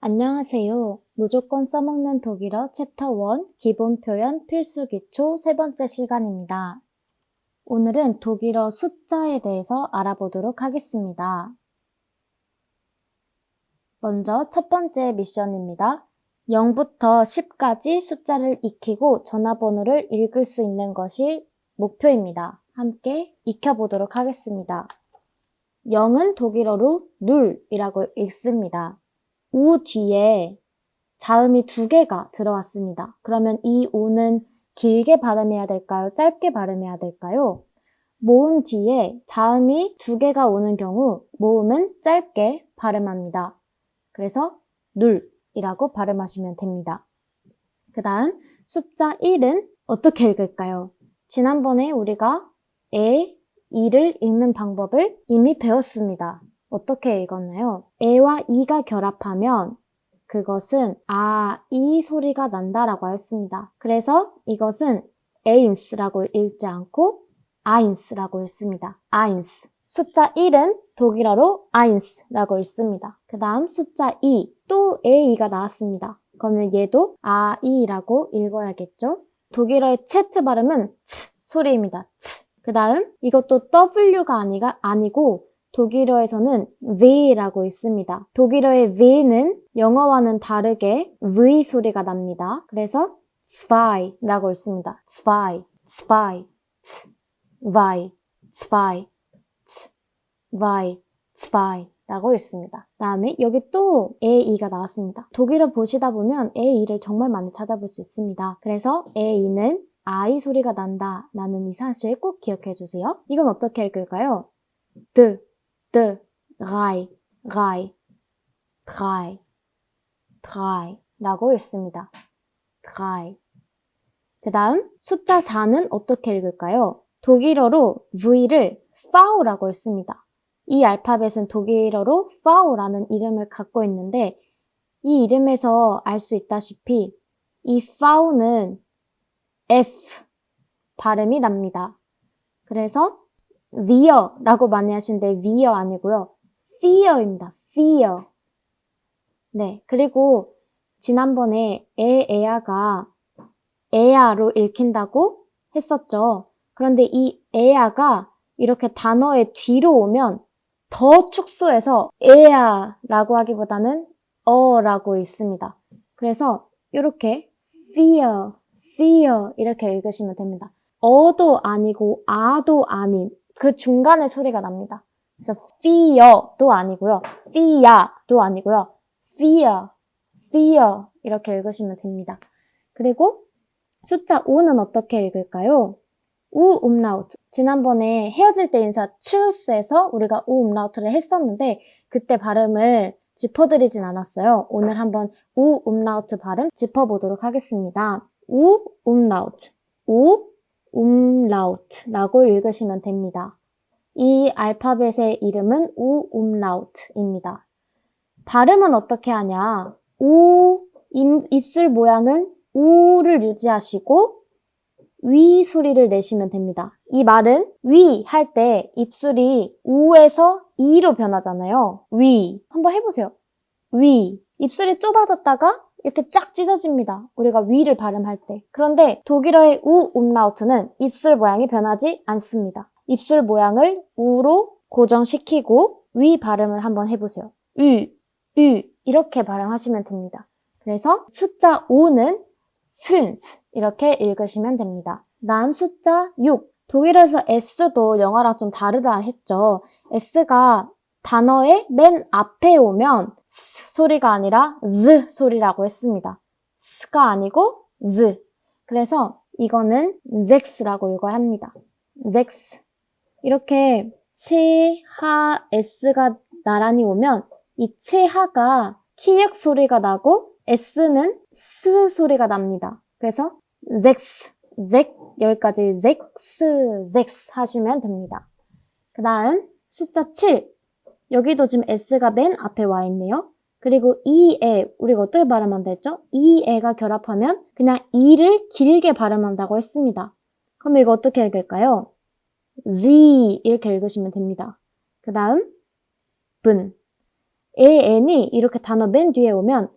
안녕하세요. 무조건 써먹는 독일어 챕터 1 기본 표현 필수 기초 세 번째 시간입니다. 오늘은 독일어 숫자에 대해서 알아보도록 하겠습니다. 먼저 첫 번째 미션입니다. 0부터 10까지 숫자를 익히고 전화번호를 읽을 수 있는 것이 목표입니다. 함께 익혀보도록 하겠습니다. 0은 독일어로 눌이라고 읽습니다. 우 뒤에 자음이 두 개가 들어왔습니다. 그러면 이 우는 길게 발음해야 될까요? 짧게 발음해야 될까요? 모음 뒤에 자음이 두 개가 오는 경우 모음은 짧게 발음합니다. 그래서 눌이라고 발음하시면 됩니다. 그 다음 숫자 1은 어떻게 읽을까요? 지난번에 우리가 이를 읽는 방법을 이미 배웠습니다. 어떻게 읽었나요? 에와 이가 결합하면 그것은 이 소리가 난다라고 했습니다. 그래서 이것은 에인스라고 읽지 않고 아인스라고 읽습니다. 아인스. 숫자 1은 독일어로 아인스라고 읽습니다. 그 다음 숫자 2, 또 에이가 나왔습니다. 그러면 얘도 아이라고 읽어야겠죠? 독일어의 체트 발음은 츠 소리입니다. 츠. 그 다음 이것도 W가 아니고 독일어에서는 V라고 있습니다. 독일어의 V는 영어와는 다르게 V 소리가 납니다. 그래서 Spy라고 있습니다. Spy, Spy, Spy, Spy, Spy, Spy라고 읽습니다. 다음에 여기 또 AE가 나왔습니다. 독일어 보시다 보면 AE를 정말 많이 찾아볼 수 있습니다. 그래서 AE는 아이 소리가 난다 라는 이 사실 꼭 기억해 주세요. 이건 어떻게 읽을까요? drei 라고 읽습니다. drei. 그 다음 숫자 4는 어떻게 읽을까요? 독일어로 V를 V라고 읽습니다. 이 알파벳은 독일어로 V라는 이름을 갖고 있는데 이 이름에서 알 수 있다시피 이 V는 F 발음이 납니다. 그래서 fear라고 많이 하시는데 fear 아니고요. fear입니다. fear. 네, 그리고 지난번에 에야가 에야로 읽힌다고 했었죠. 그런데 이 에야가 이렇게 단어의 뒤로 오면 더 축소해서 에야라고 하기보다는 어라고 읽습니다. 그래서 이렇게 fear 이렇게 읽으시면 됩니다. 어도 아니고 아도 아닌 그 중간에 소리가 납니다. 그래서 fear도 아니고요. fear도 아니고요. fear 이렇게 읽으시면 됩니다. 그리고 숫자 5는 어떻게 읽을까요? 우 umlaut. 지난번에 헤어질 때 인사 choose에서 우리가 우 umlaut를 했었는데 그때 발음을 짚어드리진 않았어요. 오늘 한번 우 umlaut 발음 짚어보도록 하겠습니다. 우 umlaut. 우 umlaut라고 읽으시면 됩니다. 이 알파벳의 이름은 우 umlaut입니다. 발음은 어떻게 하냐? 입술 모양은 우를 유지하시고 위 소리를 내시면 됩니다. 이 말은 위 할 때 입술이 우에서 이로 변하잖아요. 위. 한번 해보세요. 위. 입술이 좁아졌다가 이렇게 쫙 찢어집니다. 우리가 위를 발음할 때. 그런데 독일어의 우 umlaut는 입술 모양이 변하지 않습니다. 입술 모양을 우로 고정시키고 위 발음을 한번 해보세요. 이렇게 발음하시면 됩니다. 그래서 숫자 5는 5 이렇게 읽으시면 됩니다. 다음 숫자 6. 독일어에서 S도 영어랑 좀 다르다 했죠. S가 단어의 맨 앞에 오면 S 소리가 아니라 Z 소리라고 했습니다. S가 아니고 Z. 그래서 이거는 Z라고 읽어야 합니다. Z. 이렇게 체하 S가 나란히 오면 이 체하가 키읔 소리가 나고 S는 스 소리가 납니다. 그래서 여기까지 잭스 하시면 됩니다. 그 다음 숫자 7. 여기도 지금 S가 맨 앞에 와 있네요. 그리고 이에 우리가 어떻게 발음한다 했죠? 이에가 결합하면 그냥 이를 길게 발음한다고 했습니다. 그럼 이거 어떻게 읽을까요? Z 이렇게 읽으시면 됩니다. 그 다음 분. n이 이렇게 단어 맨 뒤에 오면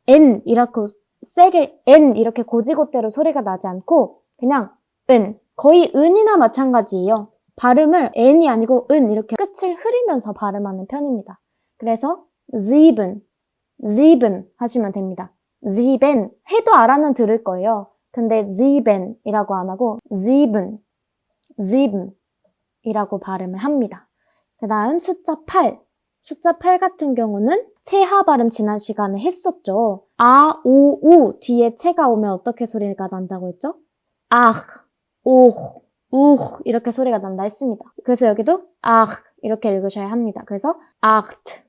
n 이렇게 세게 n 이렇게 고지고대로 소리가 나지 않고 그냥 은, 거의 은이나 마찬가지예요. 발음을 n이 아니고 은 이렇게 끝을 흐리면서 발음하는 편입니다. 그래서 sieben 하시면 됩니다. sieben 해도 알아는 들을 거예요. 근데 sieben이라고 안 하고 sieben 이라고 발음을 합니다. 그 다음 숫자 8. 숫자 8 같은 경우는 체하 발음 지난 시간에 했었죠. 아, 오, 우 뒤에 체가 오면 어떻게 소리가 난다고 했죠? 아, 오, 우 이렇게 소리가 난다 했습니다. 그래서 여기도 아 이렇게 읽으셔야 합니다. 그래서 acht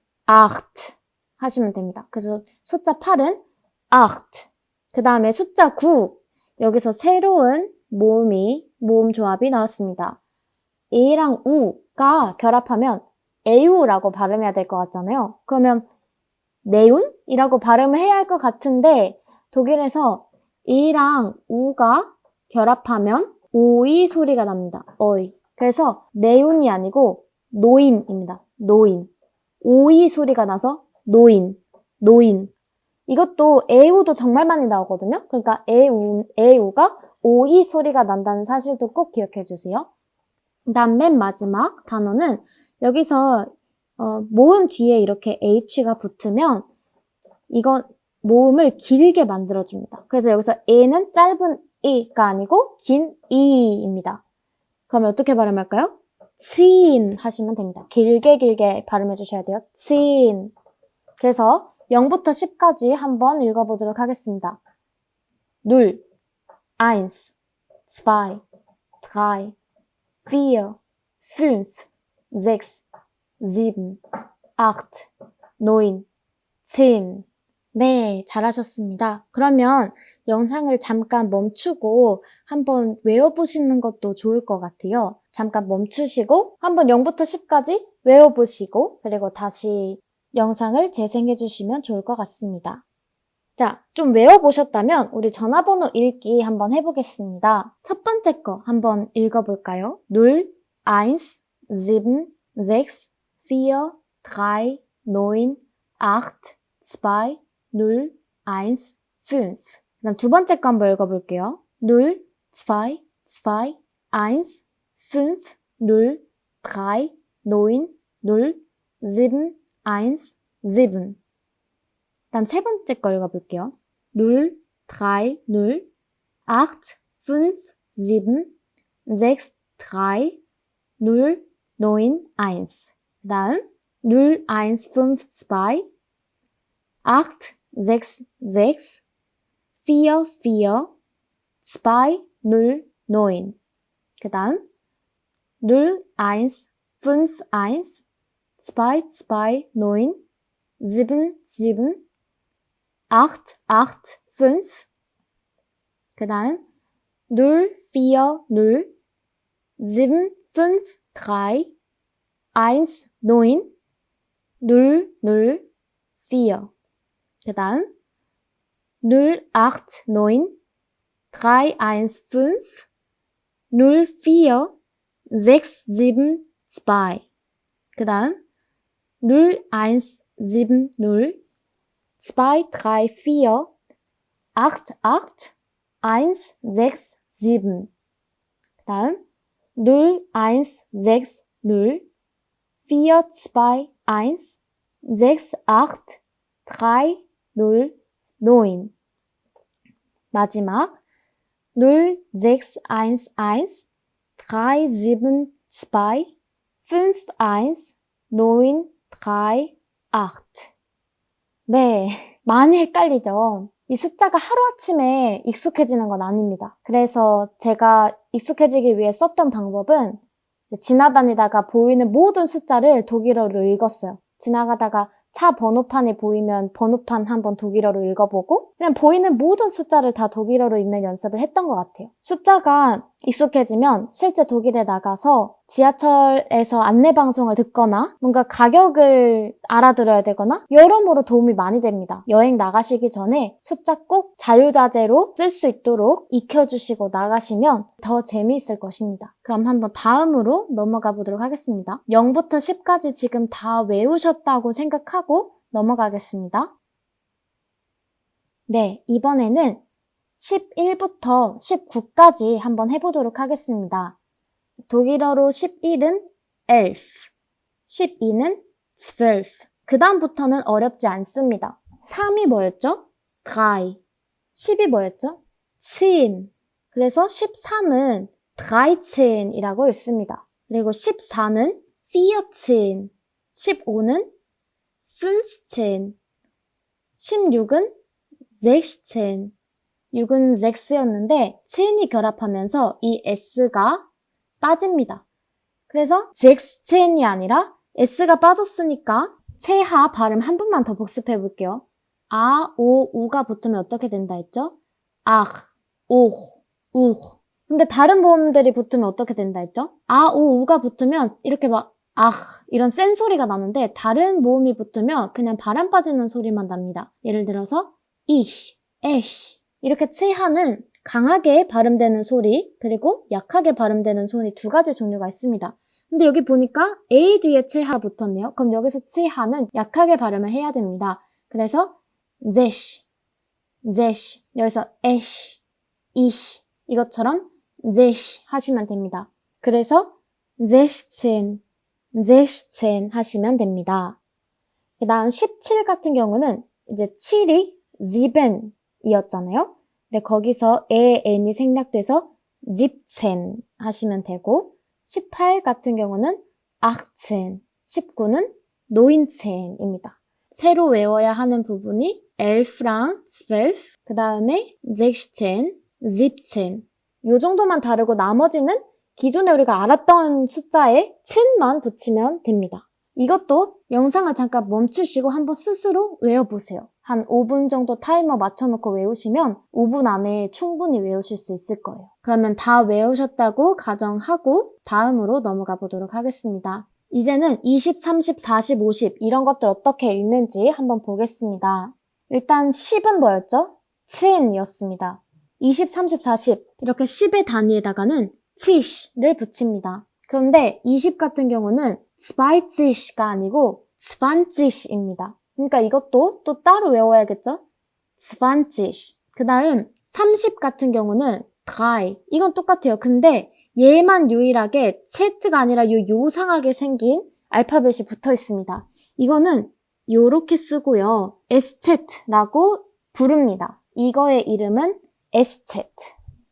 하시면 됩니다. 그래서 숫자 8은 acht. 그 다음에 숫자 9. 여기서 새로운 모음 조합이 나왔습니다. 에랑 우가 결합하면 에우라고 발음해야 될 것 같잖아요. 그러면 네운이라고 발음을 해야 할 것 같은데 독일에서 에랑 우가 결합하면 오이 소리가 납니다. 어이. 그래서 네운이 아니고 노인입니다. 노인. 오이 소리가 나서 노인. 이것도 에우도 정말 많이 나오거든요. 그러니까 에우가 오이 소리가 난다는 사실도 꼭 기억해 주세요. 그다음 맨 마지막 단어는 여기서 모음 뒤에 이렇게 h가 붙으면 이거 모음을 길게 만들어줍니다. 그래서 여기서 e는 짧은 e가 아니고 긴 e입니다. 그러면 어떻게 발음할까요? ziehen 하시면 됩니다. 길게 발음해 주셔야 돼요. ziehen. 그래서 0부터 10까지 한번 읽어보도록 하겠습니다. 0, 1, 2, 3, 4, 5, 6, 7, 8, 9, 10. 네, 잘하셨습니다. 그러면 영상을 잠깐 멈추고 한번 외워보시는 것도 좋을 것 같아요. 잠깐 멈추시고 한번 0부터 10까지 외워보시고 그리고 다시 영상을 재생해 주시면 좋을 것 같습니다. 자, 좀 외워보셨다면 우리 전화번호 읽기 한번 해보겠습니다. 첫 번째 거 한번 읽어볼까요? 0, 1, 7, 6, 4, 3, 9, 8, 2, 0, 1, 5. 그다음 두 번째 거 한번 읽어볼게요. 0, 2, 2, 1, 5, 0, 3, 9, 0, 7, 1, 7. 그다음 세 번째 거 읽어볼게요. 0, 3, 0, 8, 5, 7, 6, 3, 0, 9, 1. 그다음 0, 1, 5, 2, 8, 6, 6, 4, 4, 2, 0, 9. 그다음 0, 1, 5, 1, 2, 2, 9, 7, 7, 8, 8, 5. 그다음 0, 4, 0, 7, 5, 3, 1, 9, 0, 0, 4. 그다음 0, 8, 9, 3, 1, 5, 0, 4, 6, 7, 2. 그다음 0, 1, 7, 0, 2, 3, 4, 8, 8, 1, 6, 7. 그다음 0, 1, 6, 0, 4, 2, 1, 6, 8, 3, 0, 9. 마지막 0, 6, 1, 1, 3, 7, 2, 5, 1, 9, 3, 8. 네, 많이 헷갈리죠? 이 숫자가 하루아침에 익숙해지는 건 아닙니다. 그래서 제가 익숙해지기 위해 썼던 방법은 지나다니다가 보이는 모든 숫자를 독일어로 읽었어요. 지나가다가 차 번호판이 보이면 번호판 한번 독일어로 읽어보고 그냥 보이는 모든 숫자를 다 독일어로 읽는 연습을 했던 것 같아요. 숫자가 익숙해지면 실제 독일에 나가서 지하철에서 안내방송을 듣거나 뭔가 가격을 알아들어야 되거나 여러모로 도움이 많이 됩니다. 여행 나가시기 전에 숫자 꼭 자유자재로 쓸 수 있도록 익혀주시고 나가시면 더 재미있을 것입니다. 그럼 한번 다음으로 넘어가 보도록 하겠습니다. 0부터 10까지 지금 다 외우셨다고 생각하고 넘어가겠습니다. 네, 이번에는 11부터 19까지 한번 해보도록 하겠습니다. 독일어로 11은 elf, 12는 12. 그 다음부터는 어렵지 않습니다. 3이 뭐였죠? 3. 10이 뭐였죠? 10. 그래서 13은 13이라고 읽습니다. 그리고 14는 14, 15는 15, 16은 16, 6은 6였는데 10이 결합하면서 이 S가 빠집니다. 그래서 16이 아니라 S가 빠졌으니까 체하 발음 한 번만 더 복습해 볼게요. 아, 오, 우가 붙으면 어떻게 된다 했죠? 아, 오, 우. 근데 다른 모음들이 붙으면 어떻게 된다 했죠? 아, 오, 우가 붙으면 이렇게 막 아, 이런 센 소리가 나는데 다른 모음이 붙으면 그냥 바람 빠지는 소리만 납니다. 예를 들어서 이히, 에히. 이렇게 체하는 강하게 발음되는 소리 그리고 약하게 발음되는 소리 두 가지 종류가 있습니다. 근데 여기 보니까 A 뒤에 체하 붙었네요. 그럼 여기서 체하는 약하게 발음을 해야 됩니다. 그래서 제시, 제시 여기서 에시, 이시 이것처럼 제시 하시면 됩니다. 그래서 제시첸, 제시첸 하시면 됩니다. 그 다음 17 같은 경우는 이제 7이 지벤 이었잖아요. 근데 거기서 에, n이 생략돼서 집첸 하시면 되고 18 같은 경우는 achtzen, 19는 노인첸입니다. 새로 외워야 하는 부분이 11랑 12, 그 다음에 16, 17 요 정도만 다르고 나머지는 기존에 우리가 알았던 숫자에 첸만 붙이면 됩니다. 이것도 영상을 잠깐 멈추시고 한번 스스로 외워보세요. 한 5분 정도 타이머 맞춰놓고 외우시면 5분 안에 충분히 외우실 수 있을 거예요. 그러면 다 외우셨다고 가정하고 다음으로 넘어가 보도록 하겠습니다. 이제는 20, 30, 40, 50 이런 것들 어떻게 읽는지 한번 보겠습니다. 일단 10은 뭐였죠? 10이었습니다. 20, 30, 40 이렇게 10의 단위에다가는 70를 붙입니다. 그런데 20 같은 경우는 20가 아니고 20입니다. 그러니까 이것도 또 따로 외워야겠죠? 20. 그 다음 30 같은 경우는 3. 이건 똑같아요. 근데 얘만 유일하게 Z가 아니라 요상하게 생긴 알파벳이 붙어 있습니다. 이거는 요렇게 쓰고요. 에스테트라고 부릅니다. 이거의 이름은 에스테트.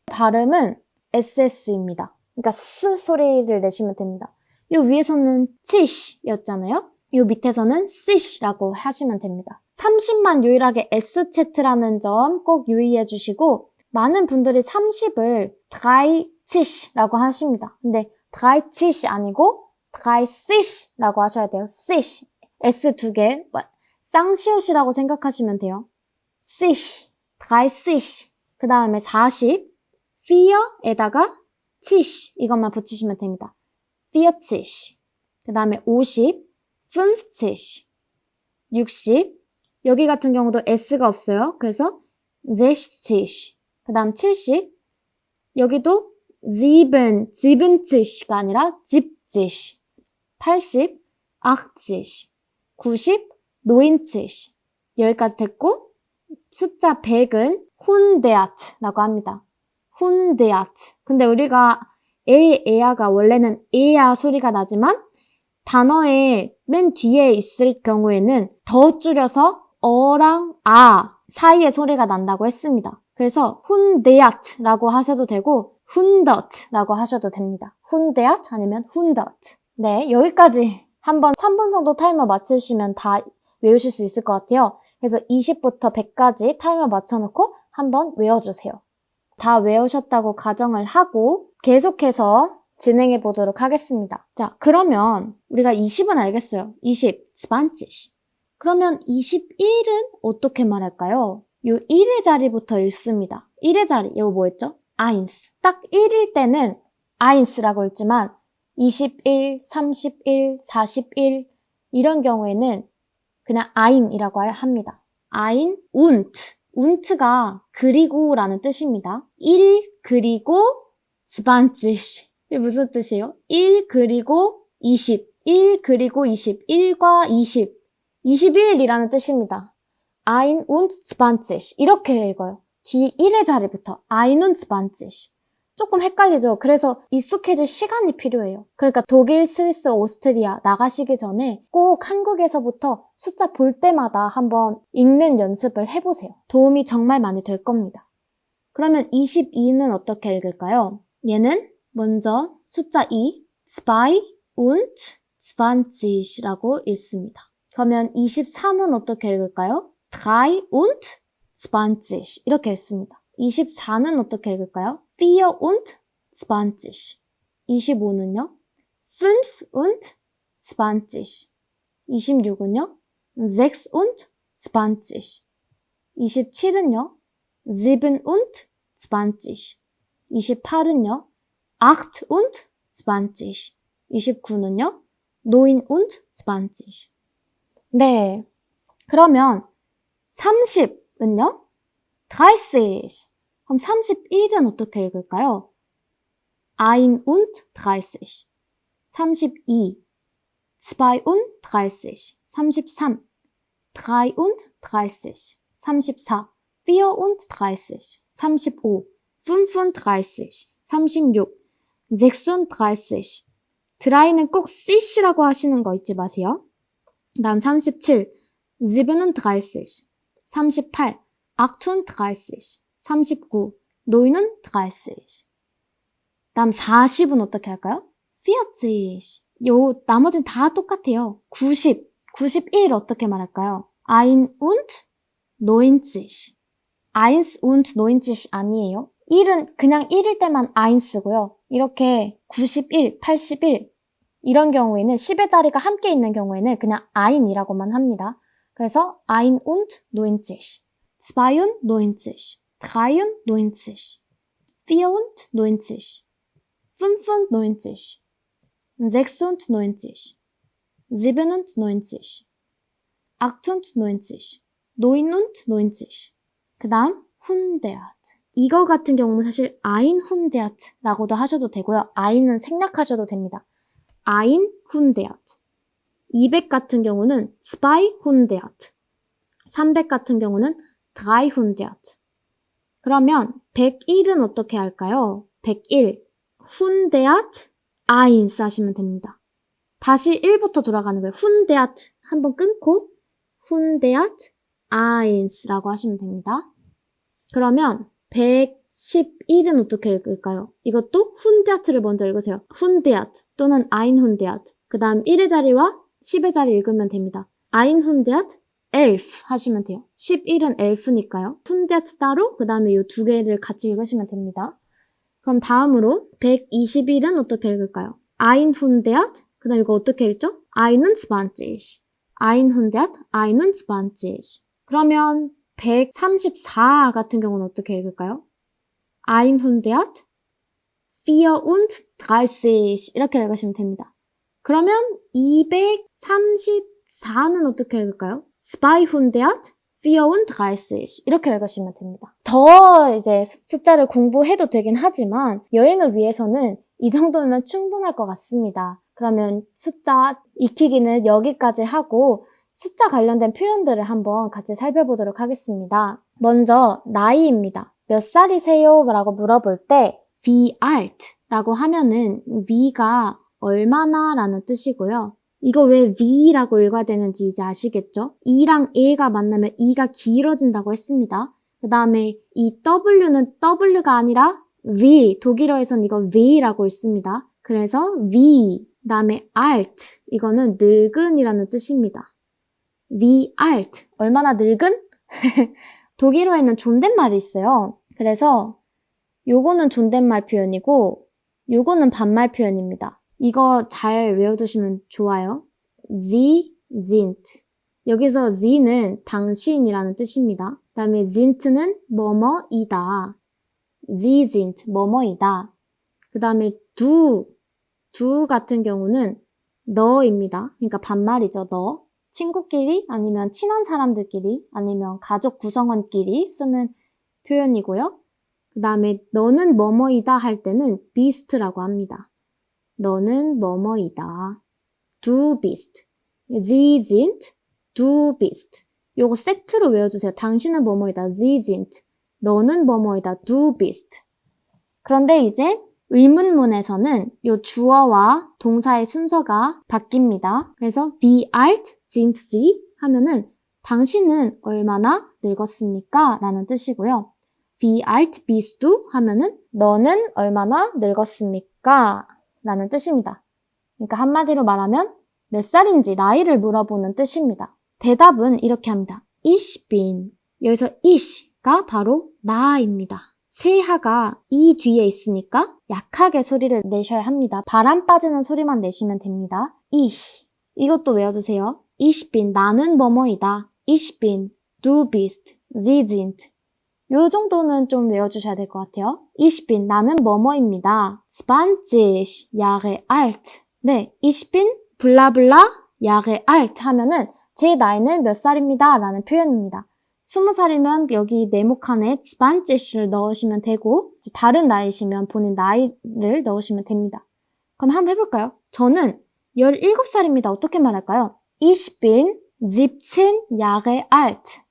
발음은 SS입니다. 그러니까 스 소리를 내시면 됩니다. 요 위에서는 치시였잖아요. 요 밑에서는 시시라고 하시면 됩니다. 30만 유일하게 S채트라는 점 꼭 유의해 주시고 많은 분들이 30을 드라이치시라고 하십니다. 근데 드라이치시 아니고 드라이시시라고 하셔야 돼요. 시시. S 두 개. 쌍시옷이라고 생각하시면 돼요. 시시. 드라이시시. 그 다음에 40. fear에다가 치시 이것만 붙이시면 됩니다. 40. 그 다음에 50, 50, 60. 여기 같은 경우도 S가 없어요. 그래서 60. 그 다음 70. 여기도 70가 아니라 70. 80, 80, 90, 90. 여기까지 됐고 숫자 100은 훈데아트라고 합니다. 훈데아트. 근데 우리가 에야가 원래는 에야 소리가 나지만 단어의 맨 뒤에 있을 경우에는 더 줄여서 어랑 아 사이에 소리가 난다고 했습니다. 그래서 훈데아트라고 하셔도 되고 훈더트라고 하셔도 됩니다. 훈데아트 아니면 훈더트. 네, 여기까지 한번 3분 정도 타이머 맞추시면 다 외우실 수 있을 것 같아요. 그래서 20부터 100까지 타이머 맞춰놓고 한번 외워주세요. 다 외우셨다고 가정을 하고 계속해서 진행해 보도록 하겠습니다. 자, 그러면 우리가 20은 알겠어요. 20, 20. 그러면 21은 어떻게 말할까요? 요 1의 자리부터 읽습니다. 1의 자리, 이거 뭐였죠? eins. 딱 1일 때는 eins라고 읽지만 21, 31, 41 이런 경우에는 그냥 ein이라고 합니다. ein und. und가 그리고라는 뜻입니다. 1 그리고 20. 이게 무슨 뜻이에요? 1 그리고 20. 1 그리고 20. 1과 20. 21이라는 뜻입니다. ein und 20. 이렇게 읽어요. 뒤 1의 자리부터 ein und 20. 조금 헷갈리죠? 그래서 익숙해질 시간이 필요해요. 그러니까 독일, 스위스, 오스트리아 나가시기 전에 꼭 한국에서부터 숫자 볼 때마다 한번 읽는 연습을 해보세요. 도움이 정말 많이 될 겁니다. 그러면 22는 어떻게 읽을까요? 얘는 먼저 숫자 2, 2 und 20라고 읽습니다. 그러면 23은 어떻게 읽을까요? 3 und 20 이렇게 읽습니다. 24는 어떻게 읽을까요? 4 und 20. 25는요? 5 und 20. 26은요? 6 und 20. 27은요? 7 und 20. 28은요? 8 und 20. 29는요? 9 und 20. 네. 그러면 30은요? 30. 그럼 31은 어떻게 읽을까요? 31. 32. 32. 33. 33. 34. 34. 35. 35. 36. 36. 드라이는 꼭 씨시라고 하시는 거 잊지 마세요. 다음 37. 37. 38. 38. 39. 39. 다음 40은 어떻게 할까요? 40. 요 나머지는 다 똑같아요. 90. 91 어떻게 말할까요? 91. 1 und 90 아니에요. 1은 그냥 1일 때만 1고요. 이렇게 91, 81 이런 경우에는 10의 자리가 함께 있는 경우에는 그냥 1이라고만 합니다. 그래서 91, 92, 93, 94, 95, 96, 97, 98, 99. 그 다음 100. 이거 같은 경우는 사실 100라고도 하셔도 되고요. 1은 생략하셔도 됩니다. 100. 200 같은 경우는 200. 300 같은 경우는 300. 그러면 101은 어떻게 할까요? 101. 101 하시면 됩니다. 다시 1부터 돌아가는 거예요. 100 한번 끊고 101라고 하시면 됩니다. 그러면 111은 어떻게 읽을까요? 이것도 100를 먼저 읽으세요. 100 또는 100. 그 다음 1의 자리와 10의 자리 읽으면 됩니다. 111 하시면 돼요. 11은 11니까요. 100 따로 그 다음에 이 두 개를 같이 읽으시면 됩니다. 그럼 다음으로 121은 어떻게 읽을까요? 100. 그 다음 이거 어떻게 읽죠? 21. 100. 그러면 134 같은 경우는 어떻게 읽을까요? 134 이렇게 읽으시면 됩니다. 그러면 234는 어떻게 읽을까요? 234 이렇게 읽으시면 됩니다. 더 이제 숫자를 공부해도 되긴 하지만 여행을 위해서는 이 정도면 충분할 것 같습니다. 그러면 숫자 익히기는 여기까지 하고 숫자 관련된 표현들을 한번 같이 살펴보도록 하겠습니다. 먼저 나이입니다. 몇 살이세요? 라고 물어볼 때 wie alt 라고 하면은 wie가 얼마나 라는 뜻이고요. 이거 왜 wie라고 읽어야 되는지 이제 아시겠죠? e랑 a가 만나면 e가 길어진다고 했습니다. 그 다음에 이 w는 w가 아니라 wie, 독일어에선 이거 wie라고 읽습니다. 그래서 wie, 그 다음에 alt, 이거는 늙은이라는 뜻입니다. wie alt, 얼마나 늙은? 독일어에는 존댓말이 있어요. 그래서 요거는 존댓말 표현이고 요거는 반말 표현입니다. 이거 잘 외워두시면 좋아요. Sie sind. 여기서 sie는 당신이라는 뜻입니다. 그 다음에 sind는 뭐뭐이다. Sie sind 뭐뭐이다. 그 다음에 du 같은 경우는 너입니다. 그러니까 반말이죠, 너. 친구끼리 아니면 친한 사람들끼리 아니면 가족 구성원끼리 쓰는 표현이고요. 그 다음에 너는 뭐뭐이다 할 때는 bist라고 합니다. 너는 뭐뭐이다. Du bist. Sie sind, du bist. 요거 세트로 외워주세요. 당신은 뭐뭐이다. Sie sind. 너는 뭐뭐이다. Du bist. 그런데 이제 의문문에서는 요 주어와 동사의 순서가 바뀝니다. 그래서 wie alt sind Sie 하면은 당신은 얼마나 늙었습니까? 라는 뜻이고요. Wie alt bist du 하면은 너는 얼마나 늙었습니까? 라는 뜻입니다. 그러니까 한마디로 말하면 몇 살인지 나이를 물어보는 뜻입니다. 대답은 이렇게 합니다. Ich bin. 여기서 ich가 바로 나입니다. 세하가 이 뒤에 있으니까 약하게 소리를 내셔야 합니다. 바람 빠지는 소리만 내시면 됩니다. ich. 이것도 외워주세요. Ich bin. 나는 뭐뭐이다. Ich bin. Du bist. Sie sind. 요 정도는 좀 외워주셔야 될 것 같아요. Ich bin. 나는 뭐뭐입니다. 20 Jahre alt. 네, ich bin 블라블라 Jahre alt 하면은 제 나이는 몇 살입니다. 라는 표현입니다. 20살이면 여기 네모칸에 20을 넣으시면 되고 다른 나이시면 본인 나이를 넣으시면 됩니다. 그럼 한번 해볼까요? 저는 17살입니다. 어떻게 말할까요? Ich bin 17 Jahre alt.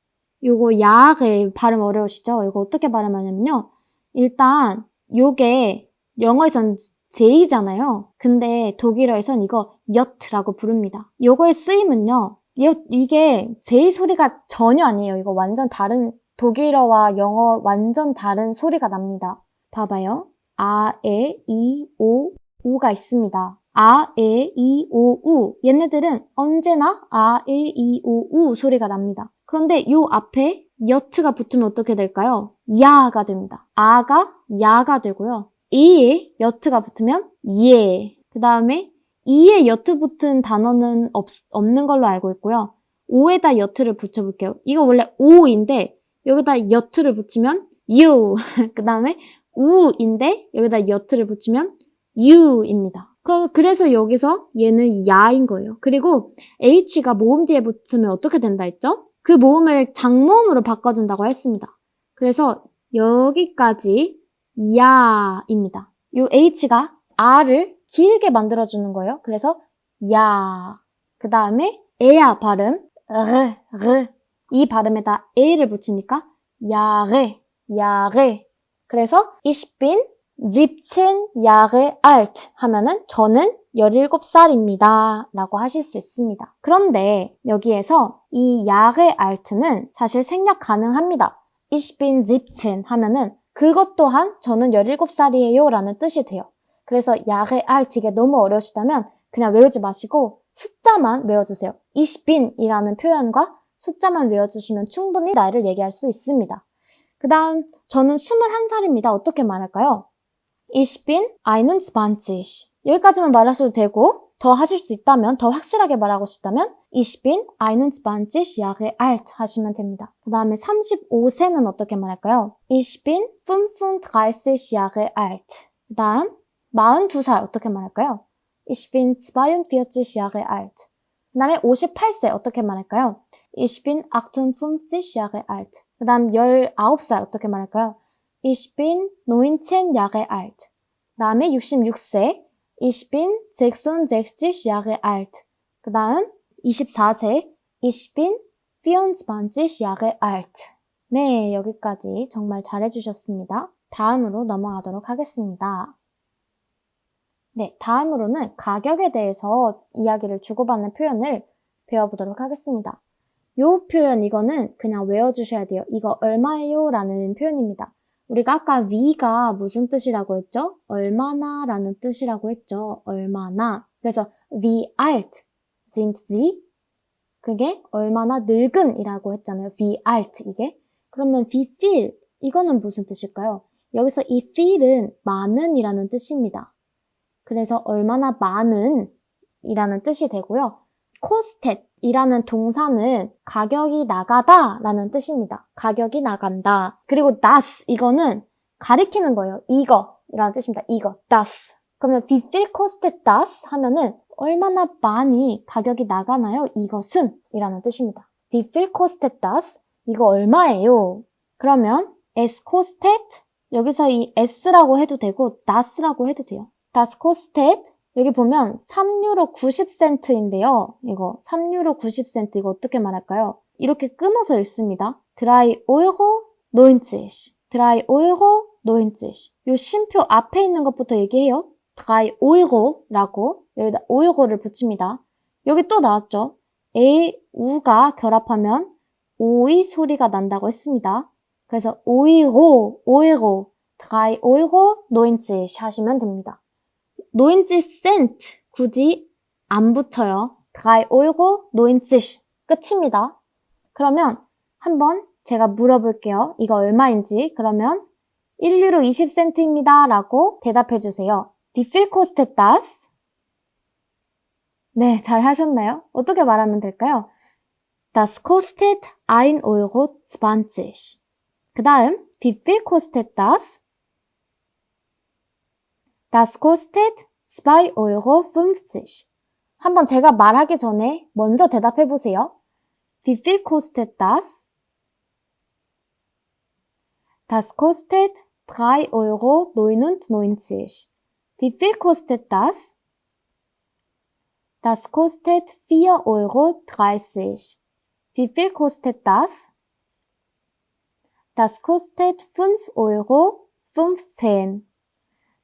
요거 Jahre 발음 어려우시죠? 이거 어떻게 발음하냐면요. 일단 요게 영어에선 J잖아요. 근데 독일어에선 이거 J라고 부릅니다. 요거의 쓰임은요. 이게 J 소리가 전혀 아니에요. 이거 완전 다른 독일어와 영어 완전 다른 소리가 납니다. 봐봐요. 아, 에, 이, 오, 우가 있습니다. 아, 에, 이, 오, 우. 얘네들은 언제나 아, 에, 이, 오, 우 소리가 납니다. 그런데 요 앞에 여트가 붙으면 어떻게 될까요? 야가 됩니다. 아가 야가 되고요. 이에 여트가 붙으면 예. 그 다음에 이에 여트 붙은 단어는 없는 걸로 알고 있고요. 오에다 여트를 붙여볼게요. 이거 원래 오인데 여기다 여트를 붙이면 유. 그 다음에 우인데 여기다 여트를 붙이면 유입니다. 그래서 여기서 얘는 야인 거예요. 그리고 h가 모음 뒤에 붙으면 어떻게 된다 했죠? 그 모음을 장모음으로 바꿔준다고 했습니다. 그래서 여기까지 야입니다. 요 h가 r을 길게 만들어주는 거예요. 그래서 야. 그 다음에 에야 발음 르. 이 발음에다 에를 붙이니까 야레. 그래서 ich bin 17 Jahre alt 하면은 저는 17살입니다. 라고 하실 수 있습니다. 그런데 여기에서 이 Jahre alt는 사실 생략 가능합니다. Ich bin 17 하면은 그것 또한 저는 17살이에요 라는 뜻이 돼요. 그래서 Jahre alt 이게 너무 어려우시다면 그냥 외우지 마시고 숫자만 외워주세요. Ich bin 이라는 표현과 숫자만 외워주시면 충분히 나이를 얘기할 수 있습니다. 그 다음 저는 21살입니다. 어떻게 말할까요? Ich bin 21. 여기까지만 말하셔도 되고 더 하실 수 있다면 더 확실하게 말하고 싶다면 Ich bin 21 Jahre alt 하시면 됩니다. 그 다음에 35세는 어떻게 말할까요? Ich bin 35 Jahre alt. 그 다음 42살 어떻게 말할까요? Ich bin 42 Jahre alt. 그 다음에 58세 어떻게 말할까요? Ich bin 58 Jahre alt. 그 다음 19살 어떻게 말할까요? Ich bin 19 Jahre alt. 그 다음에 66세 Ich bin 66 Jahre alt. 그 다음 24세 Ich bin 24 Jahre alt. 네, 여기까지 정말 잘해주셨습니다. 다음으로 넘어가도록 하겠습니다. 네, 다음으로는 가격에 대해서 이야기를 주고받는 표현을 배워보도록 하겠습니다. 요 표현 이거는 그냥 외워주셔야 돼요. 이거 얼마예요? 라는 표현입니다. 우리가 아까 wie가 무슨 뜻이라고 했죠? 얼마나 라는 뜻이라고 했죠. 얼마나. 그래서 wie alt sind Sie? 그게 얼마나 늙은 이라고 했잖아요. wie alt 이게. 그러면 wie viel 이거는 무슨 뜻일까요? 여기서 이 feel은 많은 이라는 뜻입니다. 그래서 얼마나 많은 이라는 뜻이 되고요. costed 이라는 동사는 가격이 나가다 라는 뜻입니다. 가격이 나간다. 그리고 das 이거는 가리키는 거예요. 이거 이라는 뜻입니다. 이거 das. 그러면 wie viel kostet das 하면은 얼마나 많이 가격이 나가나요? 이것은 이라는 뜻입니다. wie viel kostet das? 이거 얼마예요? 그러면 es kostet 여기서 이 s라고 해도 되고 das라고 해도 돼요. das kostet 여기 보면 3유로 90센트인데요. 이거 3유로 90센트 이거 어떻게 말할까요? 이렇게 끊어서 읽습니다. 3 Euro 90 3 Euro 90 요 쉼표 앞에 있는 것부터 얘기해요. 3 Euro라고 여기다 5유로를 붙입니다. 여기 또 나왔죠. A, U가 결합하면 오의 소리가 난다고 했습니다. 그래서 5유로 3 Euro 90 하시면 됩니다. 90센트 굳이 안 붙여요. 3 Euro 90 끝입니다. 그러면 한번 제가 물어볼게요. 이거 얼마인지. 그러면 1유로 20센트입니다. 라고 대답해 주세요. Wie viel kostet das? 네, 잘 하셨나요? 어떻게 말하면 될까요? Das kostet 1 Euro 20. 그 다음, wie viel kostet das? Das kostet 2 Euro 50. 한번 제가 말하기 전에 먼저 대답해 보세요. Wie viel kostet das? Das kostet 3 Euro 99. Wie viel kostet das? Das kostet 4 Euro 30. Wie viel kostet das? Das kostet 5 Euro 15.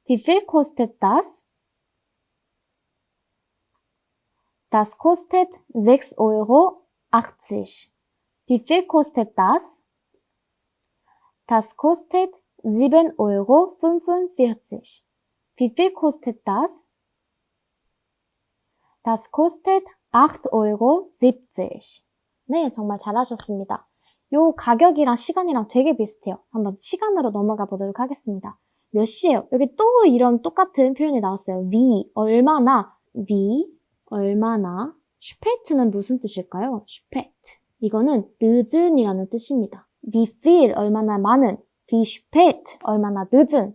Wie viel kostet das? Das kostet 6 Euro 80. Wie viel kostet das? Das kostet 7 Euro 45. Wie viel kostet das? Das kostet 8 Euro 70. 네, 정말 잘하셨습니다. 요 가격이랑 시간이랑 되게 비슷해요. 한번 시간으로 넘어가 보도록 하겠습니다. 몇 시예요? 여기 또 이런 똑같은 표현이 나왔어요. wie, 얼마나, wie, 얼마나. spät는 무슨 뜻일까요? spät. 이거는 늦은이라는 뜻입니다. wie viel, 얼마나 많은. wie spät, 얼마나 늦은.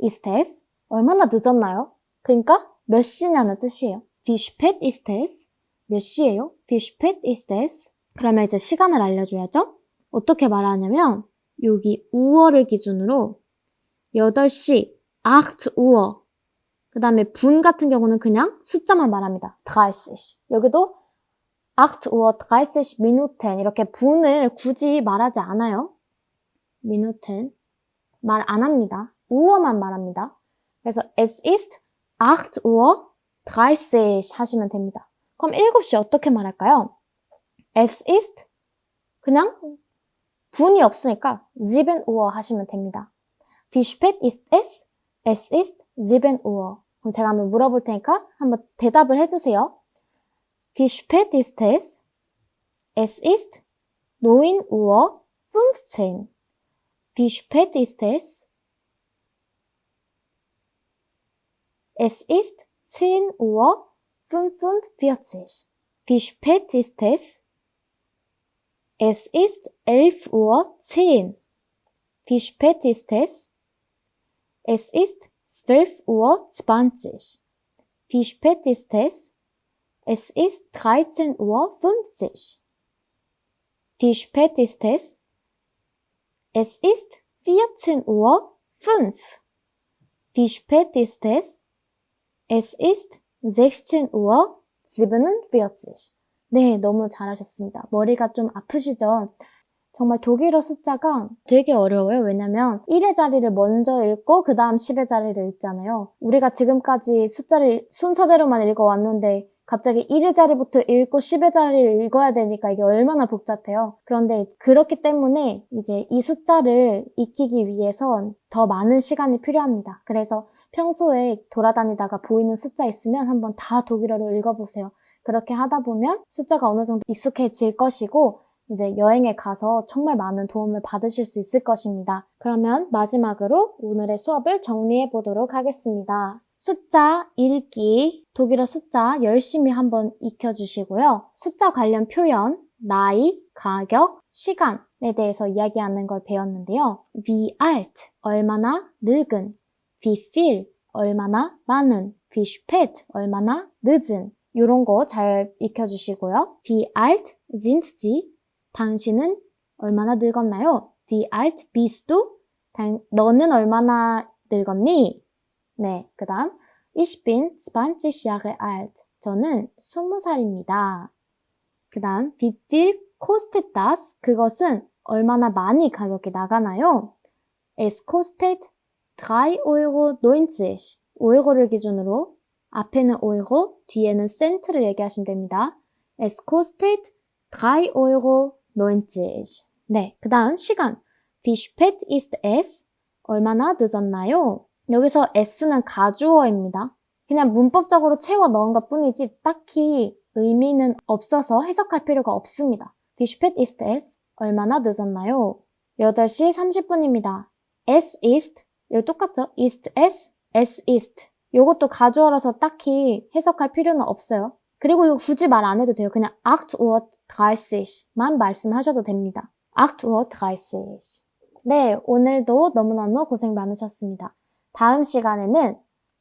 ist es, 얼마나 늦었나요? 그러니까 몇 시냐는 뜻이에요. wie spät ist es? 몇 시예요? wie spät ist es? 그러면 이제 시간을 알려줘야죠? 어떻게 말하냐면 여기 우어를 기준으로 8시, 8 Uhr. 그 다음에 분 같은 경우는 그냥 숫자만 말합니다. 30. 여기도 8 Uhr 30 Minuten 이렇게 분을 굳이 말하지 않아요. Minuten 말 안 합니다. 우어만 말합니다. 그래서 es ist 8 Uhr 30 하시면 됩니다. 그럼 7시 어떻게 말할까요? es ist 그냥 분이 없으니까 7 Uhr 하시면 됩니다. Wie spät ist es? Es ist 7 Uhr. 그럼 제가 한번 물어볼 테니까 한번 대답을 해주세요. Wie spät ist es? Es ist 9 Uhr 15. Wie spät ist es? Es ist 10 Uhr 45. Wie spät ist es? Es ist 11 Uhr 10. Wie spät ist es? Es ist 12 Uhr 20. Wie spät ist es? Es ist 13 Uhr 50. Wie spät ist es? Es ist 14 Uhr 5. Wie spät ist es? Es ist 16 Uhr 47. 네, 너무 잘하셨습니다. 머리가 좀 아프시죠? 정말 독일어 숫자가 되게 어려워요. 왜냐면 1의 자리를 먼저 읽고 그 다음 10의 자리를 읽잖아요. 우리가 지금까지 숫자를 순서대로만 읽어왔는데 갑자기 1의 자리부터 읽고 10의 자리를 읽어야 되니까 이게 얼마나 복잡해요. 그런데 그렇기 때문에 이제 이 숫자를 익히기 위해선 더 많은 시간이 필요합니다. 그래서 평소에 돌아다니다가 보이는 숫자 있으면 한번 다 독일어를 읽어보세요. 그렇게 하다 보면 숫자가 어느 정도 익숙해질 것이고 이제 여행에 가서 정말 많은 도움을 받으실 수 있을 것입니다. 그러면 마지막으로 오늘의 수업을 정리해 보도록 하겠습니다. 숫자 읽기, 독일어 숫자 열심히 한번 익혀주시고요. 숫자 관련 표현, 나이, 가격, 시간에 대해서 이야기하는 걸 배웠는데요. Wie alt, 얼마나 늙은, wie viel, 얼마나 많은, wie spät, 얼마나 늦은, 이런 거 잘 익혀주시고요. Wie alt sind Sie? 당신은 얼마나 늙었나요? Wie alt bist du? 너는 얼마나 늙었니? 네, 그 다음 Ich bin 20 Jahre alt. 저는 20살입니다. 그 다음 Wie viel kostet das? 그것은 얼마나 많이 가격이 나가나요? Es kostet 3,90 €. 5euro를 기준으로 앞에는 5euro, 뒤에는 센트를 얘기하시면 됩니다. Es kostet 3,90 €. 네, 그 다음 시간. Wie spät ist es? 얼마나 늦었나요? 여기서 s는 가주어입니다. 그냥 문법적으로 채워 넣은 것 뿐이지 딱히 의미는 없어서 해석할 필요가 없습니다. Wie spät ist es? 얼마나 늦었나요? 8시 30분입니다. Es ist, 여기 똑같죠? Ist es? Es ist. 요것도 가주어라서 딱히 해석할 필요는 없어요. 그리고 이거 굳이 말 안 해도 돼요. 그냥 8Uhr 30만 말씀하셔도 됩니다. 8Uhr 30. 네, 오늘도 너무너무 고생 많으셨습니다. 다음 시간에는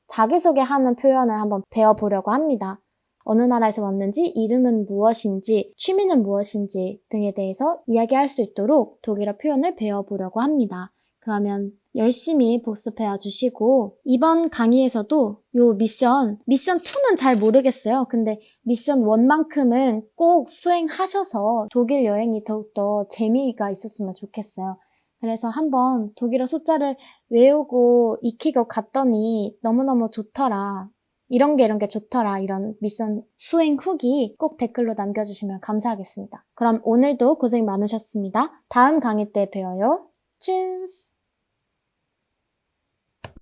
자기소개하는 표현을 한번 배워보려고 합니다. 어느 나라에서 왔는지, 이름은 무엇인지, 취미는 무엇인지 등에 대해서 이야기할 수 있도록 독일어 표현을 배워보려고 합니다. 그러면 열심히 복습해 주시고 이번 강의에서도 요 미션 2는 잘 모르겠어요. 근데 미션 1만큼은 꼭 수행하셔서 독일 여행이 더욱더 재미가 있었으면 좋겠어요. 그래서 한번 독일어 숫자를 외우고 익히고 갔더니 너무너무 좋더라. 이런 게 좋더라. 이런 미션 수행 후기 꼭 댓글로 남겨주시면 감사하겠습니다. 그럼 오늘도 고생 많으셨습니다. 다음 강의 때 봬요. 츄스!